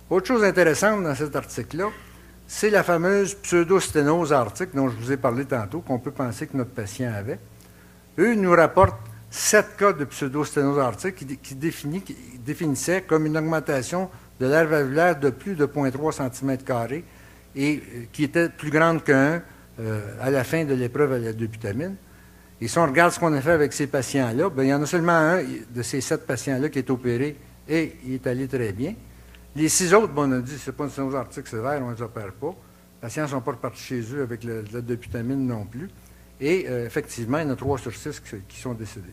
Autre chose intéressante dans cet article-là, c'est la fameuse pseudosténose aortique dont je vous ai parlé tantôt, qu'on peut penser que notre patient avait. Eux nous rapportent 7 cas de pseudosténose aortique qui définissaient comme une augmentation de l'aire valvulaire de plus de 0,3 cm² et qui était plus grande que 1 à la fin de l'épreuve à la dopamine. Et si on regarde ce qu'on a fait avec ces patients-là, bien, il y en a seulement un de ces 7 patients-là qui est opéré et il est allé très bien. Les 6 autres, bon, on a dit que ce n'est pas une sténose aortique sévère, on ne les opère pas. Les patients ne sont pas repartis chez eux avec la dopamine non plus. Et effectivement, il y en a 3 sur 6 qui sont décédés.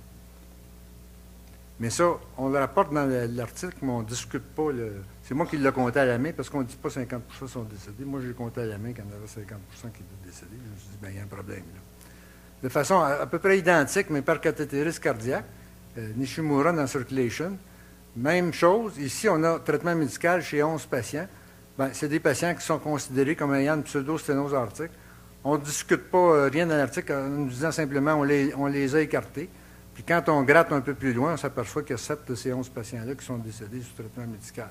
Mais ça, on le rapporte dans l'article, mais on ne discute pas. C'est moi qui l'ai compté à la main, parce qu'on ne dit pas 50% sont décédés. Moi, j'ai compté à la main qu'il y en avait 50% qui étaient décédés. Je me suis dit, bien, il y a un problème là. De façon à peu près identique, mais par cathétérisme cardiaque, Nishimura dans Circulation, même chose. Ici, on a traitement médical chez 11 patients. Bien, c'est des patients qui sont considérés comme ayant une pseudo-sténose aortique. On ne discute pas rien dans l'article en nous disant simplement on les a écartés. Puis quand on gratte un peu plus loin, on s'aperçoit qu'il y a 7 de ces 11 patients-là qui sont décédés sous traitement médical.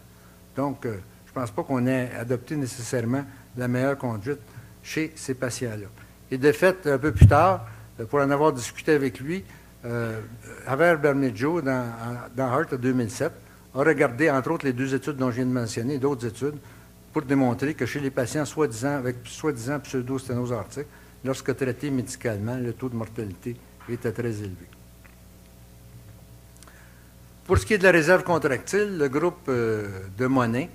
Donc, je ne pense pas qu'on ait adopté nécessairement la meilleure conduite chez ces patients-là. Et de fait, un peu plus tard, pour en avoir discuté avec lui, Javier Bermejo, dans Heart en 2007, a regardé, entre autres, les 2 études dont je viens de mentionner, d'autres études, pour démontrer que chez les patients avec soi-disant pseudo-sténose aortique, lorsque traités médicalement, le taux de mortalité était très élevé. Pour ce qui est de la réserve contractile, le groupe de Monin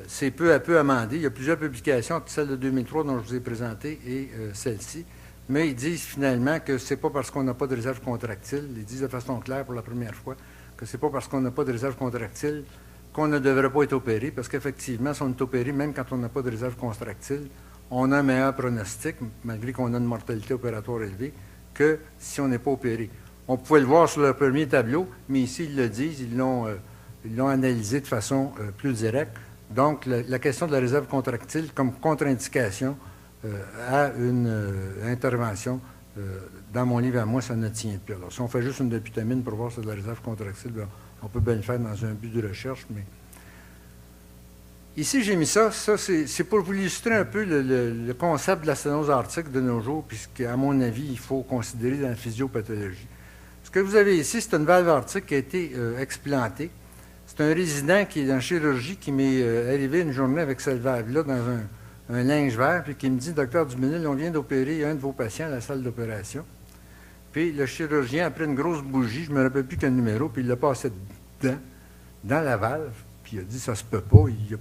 s'est peu à peu amendé. Il y a plusieurs publications, celle de 2003 dont je vous ai présenté et celle-ci, mais ils disent finalement que ce n'est pas parce qu'on n'a pas de réserve contractile, ils disent de façon claire pour la première fois, que ce n'est pas parce qu'on n'a pas de réserve contractile qu'on ne devrait pas être opéré, parce qu'effectivement, si on est opéré, même quand on n'a pas de réserve contractile, on a un meilleur pronostic, malgré qu'on a une mortalité opératoire élevée, que si on n'est pas opéré. On pouvait le voir sur le premier tableau, mais ici, ils le disent, ils l'ont analysé de façon plus directe. Donc, la question de la réserve contractile comme contre-indication à une intervention, dans mon livre à moi, ça ne tient plus. Alors, si on fait juste une dobutamine pour voir si c'est de la réserve contractile, bien, on peut bien le faire dans un but de recherche, mais... Ici, j'ai mis ça c'est pour vous illustrer un peu le concept de la sténose aortique de nos jours, puisqu'à mon avis, il faut considérer dans la physiopathologie. Ce que vous avez ici, c'est une valve aortique qui a été explantée. C'est un résident qui est en chirurgie qui m'est arrivé une journée avec cette valve-là dans un linge vert, puis qui me dit, docteur Duménil, on vient d'opérer un de vos patients à la salle d'opération. Puis le chirurgien a pris une grosse bougie, je ne me rappelle plus quel numéro, puis il l'a passé dedans, dans la valve, puis il a dit, ça se peut pas, il y a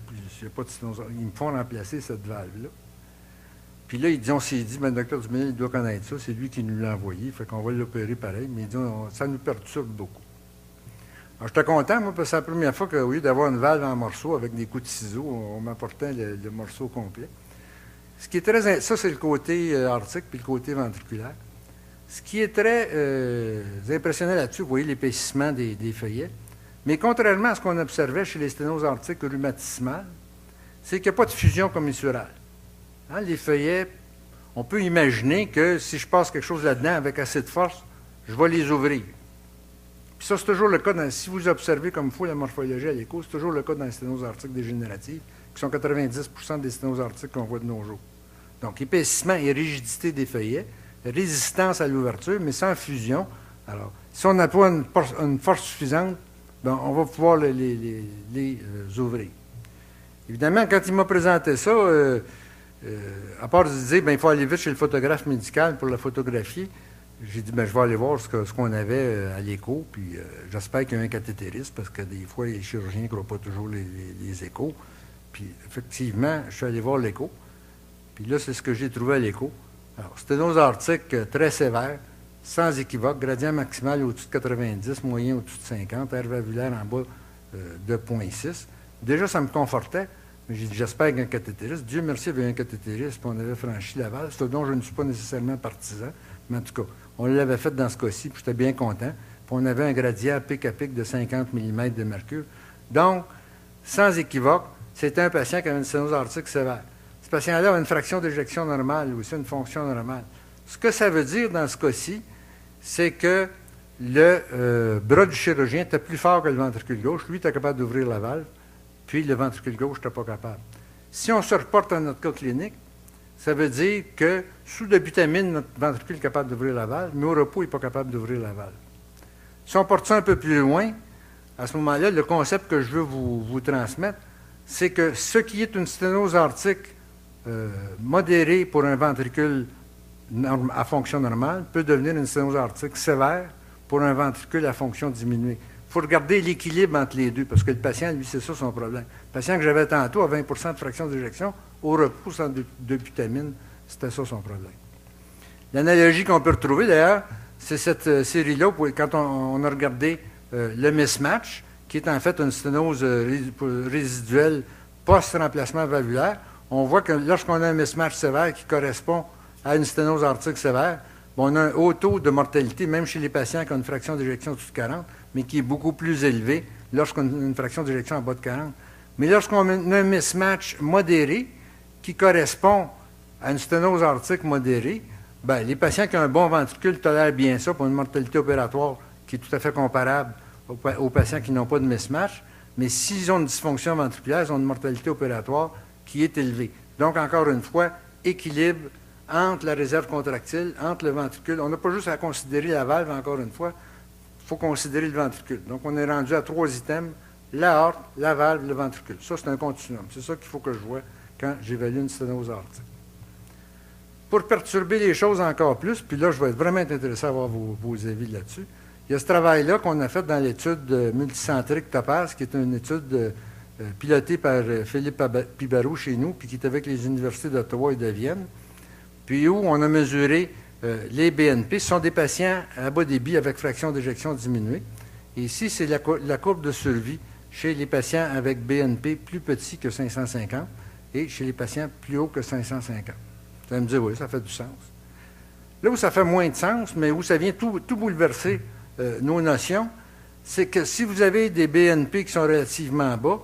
pas de sténose, ils me font remplacer cette valve-là. Puis là, on s'est dit, le docteur Duménil, il doit connaître ça, c'est lui qui nous l'a envoyé, fait qu'on va l'opérer pareil, mais il dit, ça nous perturbe beaucoup. Alors, j'étais content, moi, parce que c'est la première fois qu'au lieu d'avoir une valve en morceaux avec des coups de ciseaux, on m'apportait le morceau complet. Ce qui est très... Ça, c'est le côté aortique puis le côté ventriculaire. Ce qui est très impressionnant là-dessus, vous voyez l'épaississement des feuillets, mais contrairement à ce qu'on observait chez les sténoses aortiques rhumatismales, c'est qu'il n'y a pas de fusion commissurale. Hein, les feuillets, on peut imaginer que si je passe quelque chose là-dedans avec assez de force, je vais les ouvrir. Puis ça, c'est toujours le cas, si vous observez comme il faut la morphologie à l'écho, c'est toujours le cas dans les sténoses aortiques dégénératives, qui sont 90% des sténoses aortiques qu'on voit de nos jours. Donc, épaississement et rigidité des feuillets, résistance à l'ouverture, mais sans fusion. Alors, si on n'a pas une force suffisante, bien, on va pouvoir les ouvrir. Évidemment, quand il m'a présenté ça, à part de dire, bien, il faut aller vite chez le photographe médical pour la photographier, j'ai dit, bien, je vais aller voir ce qu'on avait à l'écho, puis j'espère qu'il y a un cathétérisme, parce que des fois, les chirurgiens ne croient pas toujours les échos. Puis, effectivement, je suis allé voir l'écho. Puis là, c'est ce que j'ai trouvé à l'écho. Alors, sténose aortique très sévère, sans équivoque, gradient maximal au-dessus de 90, moyen au-dessus de 50, aire valvulaire en bas de 0,6. Déjà, ça me confortait, mais j'ai dit, j'espère qu'un cathétérisme. Dieu merci, il y avait un cathétérisme, puis on avait franchi la valve, ce dont je ne suis pas nécessairement partisan, mais en tout cas, on l'avait fait dans ce cas-ci, puis j'étais bien content. Puis on avait un gradient pic à pic de 50 mm de mercure. Donc, sans équivoque, c'était un patient qui avait une sténose aortique sévère. Ce patient-là avait une fraction d'éjection normale, aussi une fonction normale. Ce que ça veut dire dans ce cas-ci, c'est que le bras du chirurgien était plus fort que le ventricule gauche. Lui, il était capable d'ouvrir la valve. puis le ventricule gauche n'était pas capable. Si on se reporte à notre cas clinique, ça veut dire que sous de butamine, notre ventricule est capable d'ouvrir la valve, mais au repos, il n'est pas capable d'ouvrir la valve. Si on porte ça un peu plus loin, à ce moment-là, le concept que je veux vous transmettre, c'est que ce qui est une sténose aortique modérée pour un ventricule à fonction normale peut devenir une sténose aortique sévère pour un ventricule à fonction diminuée. Il faut regarder l'équilibre entre les deux, parce que le patient, lui, c'est ça son problème. Le patient que j'avais tantôt à 20 de fraction d'éjection, au repos sans de butamine, c'était ça son problème. L'analogie qu'on peut retrouver, d'ailleurs, c'est cette série-là, quand on a regardé le mismatch, qui est en fait une sténose résiduelle post-remplacement valvulaire. On voit que lorsqu'on a un mismatch sévère qui correspond à une sténose aortique sévère, on a un haut taux de mortalité, même chez les patients qui ont une fraction d'éjection au-dessus de 40, mais qui est beaucoup plus élevé lorsqu'on a une fraction d'éjection en bas de 40. Mais lorsqu'on a un mismatch modéré, qui correspond à une sténose aortique modérée, bien, les patients qui ont un bon ventricule tolèrent bien ça pour une mortalité opératoire qui est tout à fait comparable aux patients qui n'ont pas de mismatch. Mais s'ils ont une dysfonction ventriculaire, ils ont une mortalité opératoire qui est élevée. Donc, encore une fois, équilibre entre la réserve contractile, entre le ventricule. On n'a pas juste à considérer la valve, encore une fois, il faut considérer le ventricule. Donc, on est rendu à 3 items, l'aorte, la valve, le ventricule. Ça, c'est un continuum. C'est ça qu'il faut que je vois quand j'évalue une sténose aortique. Pour perturber les choses encore plus, puis là, je vais être vraiment intéressé à avoir vos avis là-dessus, il y a ce travail-là qu'on a fait dans l'étude multicentrique TOPAZ, qui est une étude pilotée par Philippe Pibarou chez nous, puis qui est avec les universités d'Ottawa et de Vienne, puis où on a mesuré les BNP. Ce sont des patients à bas débit avec fraction d'éjection diminuée. Et ici, c'est la courbe de survie chez les patients avec BNP plus petit que 550 et chez les patients plus haut que 550. Vous allez me dire, oui, ça fait du sens. Là où ça fait moins de sens, mais où ça vient tout bouleverser nos notions, c'est que si vous avez des BNP qui sont relativement bas,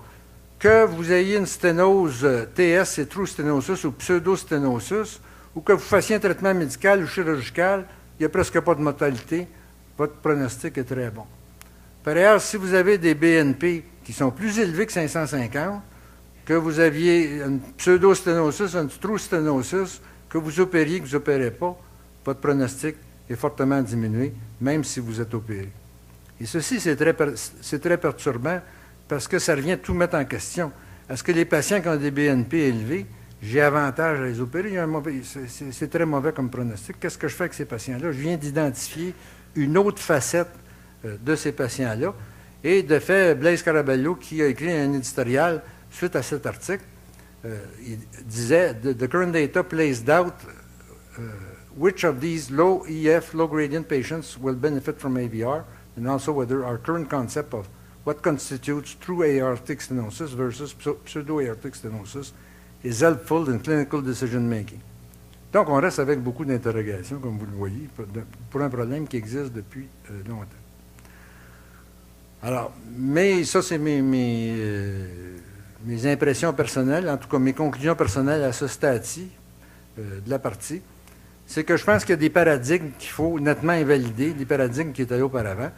que vous ayez une sténose TS, c'est true stenosis ou pseudo-sténosis, ou que vous fassiez un traitement médical ou chirurgical, il n'y a presque pas de mortalité, votre pronostic est très bon. Par ailleurs, si vous avez des BNP qui sont plus élevés que 550, que vous aviez une pseudo-sténosis, une true stenosis, que vous opériez, que vous n'opérez pas, votre pronostic est fortement diminué, même si vous êtes opéré. Et ceci, c'est très perturbant parce que ça revient à tout mettre en question. Est-ce que les patients qui ont des BNP élevés, j'ai avantage à les opérer? C'est très mauvais comme pronostic. Qu'est-ce que je fais avec ces patients-là? Je viens d'identifier une autre facette de ces patients-là. Et de fait, Blaise Caraballo, qui a écrit un éditorial suite à cet article, il disait « The current data plays doubt which of these low EF, low gradient patients will benefit from AVR, and also whether our current concept of what constitutes true aortic stenosis versus pseudo-aortic stenosis is helpful in clinical decision making. » Donc, on reste avec beaucoup d'interrogations, comme vous le voyez, pour un problème qui existe depuis longtemps. Alors, mais ça, c'est mes impressions personnelles, en tout cas mes conclusions personnelles à ce stade-ci de la partie. C'est que je pense qu'il y a des paradigmes qu'il faut nettement invalider, des paradigmes qui étaient là auparavant.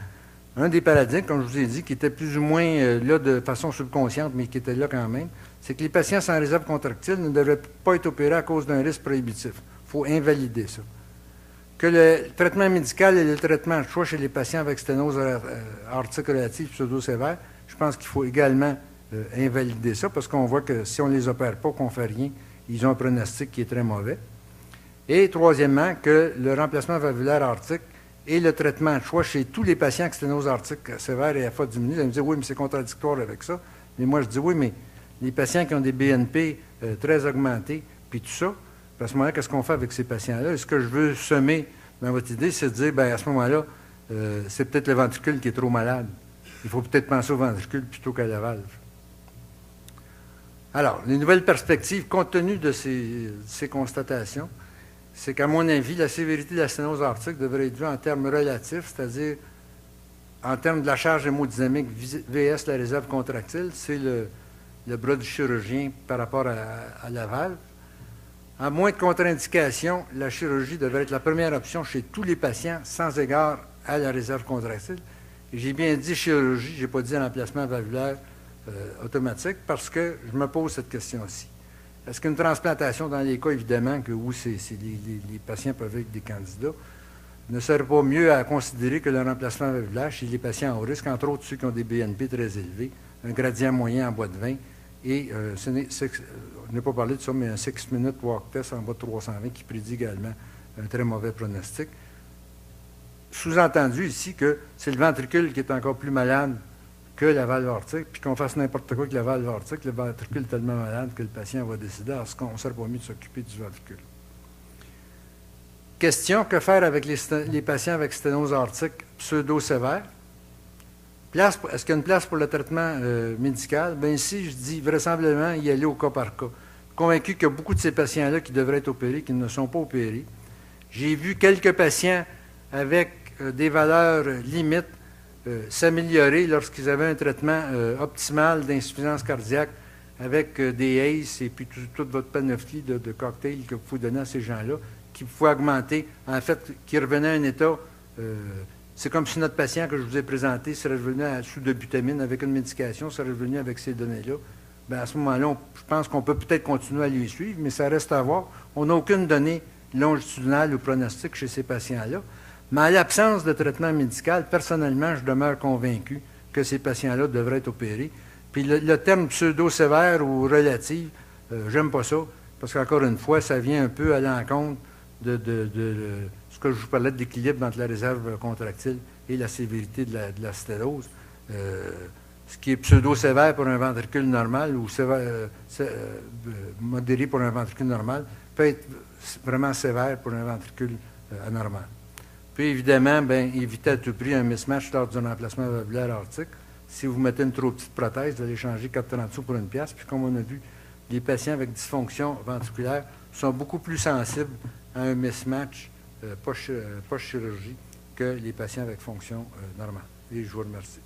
Un des paradigmes, comme je vous ai dit, qui était plus ou moins là de façon subconsciente, mais qui était là quand même, c'est que les patients sans réserve contractile ne devraient pas être opérés à cause d'un risque prohibitif. Il faut invalider ça. Que le traitement médical et le traitement de choix chez les patients avec sténose aortique relative pseudo-sévère, je pense qu'il faut également invalider ça, parce qu'on voit que si on ne les opère pas, qu'on ne fait rien, ils ont un pronostic qui est très mauvais. Et troisièmement, que le remplacement valvulaire aortique et le traitement de choix chez tous les patients avec sténose aortique sévère et FA diminuée, vous allez me dire, oui, mais c'est contradictoire avec ça. Mais moi, je dis, oui, mais les patients qui ont des BNP très augmentés, puis tout ça, à ce moment-là, qu'est-ce qu'on fait avec ces patients-là? Ce que je veux semer dans votre idée, c'est de dire, bien, à ce moment-là, c'est peut-être le ventricule qui est trop malade. Il faut peut-être penser au ventricule plutôt qu'à la valve. Alors, les nouvelles perspectives, compte tenu de ces constatations, c'est qu'à mon avis, la sévérité de la sténose aortique devrait être vue en termes relatifs, c'est-à-dire en termes de la charge hémodynamique VS, la réserve contractile, c'est le bras du chirurgien par rapport à la valve. À moins de contre-indication, la chirurgie devrait être la première option chez tous les patients sans égard à la réserve contractile. Et j'ai bien dit chirurgie, je n'ai pas dit remplacement valvulaire automatique parce que je me pose cette question-ci. Est-ce qu'une transplantation, dans les cas évidemment où les patients peuvent être des candidats, ne serait pas mieux à considérer que le remplacement valvulaire chez les patients au risque, entre autres ceux qui ont des BNP très élevés, un gradient moyen en bas de 20, et on n'a pas parlé de ça, mais un 6-minute walk test en bas de 320 qui prédit également un très mauvais pronostic. Sous-entendu ici que c'est le ventricule qui est encore plus malade que la valve aortique, puis qu'on fasse n'importe quoi avec la valve aortique, le ventricule est tellement malade que le patient va décider, est-ce qu'on ne serait pas mieux de s'occuper du ventricule. Question, que faire avec les patients avec sténose aortique pseudo-sévère? Est-ce qu'il y a une place pour le traitement médical? Bien ici, je dis vraisemblablement y aller au cas par cas. Convaincu qu'il y a beaucoup de ces patients-là qui devraient être opérés, qui ne sont pas opérés. J'ai vu quelques patients avec des valeurs limites s'améliorer lorsqu'ils avaient un traitement optimal d'insuffisance cardiaque avec des ACE et puis toute votre panoplie de cocktails que vous pouvez donner à ces gens-là, qui pouvait augmenter, en fait, qui revenait à un état, c'est comme si notre patient que je vous ai présenté serait revenu sous de butamine avec une médication, serait revenu avec ces données-là. Bien, à ce moment-là, je pense qu'on peut peut-être continuer à les suivre, mais ça reste à voir. On n'a aucune donnée longitudinale ou pronostique chez ces patients-là. Mais en l'absence de traitement médical, personnellement, je demeure convaincu que ces patients-là devraient être opérés. Puis le terme pseudo-sévère ou relative, j'aime pas ça, parce qu'encore une fois, ça vient un peu à l'encontre de ce que je vous parlais de l'équilibre entre la réserve contractile et la sévérité de la sténose. Ce qui est pseudo-sévère pour un ventricule normal ou modéré pour un ventricule normal peut être vraiment sévère pour un ventricule anormal. Puis évidemment, évitez à tout prix un mismatch lors du remplacement valvulaire aortique. Si vous mettez une trop petite prothèse, vous allez changer 4,30 sous pour une pièce. Puis comme on a vu, les patients avec dysfonction ventriculaire sont beaucoup plus sensibles à un mismatch post-chirurgie que les patients avec fonction normale. Et je vous remercie.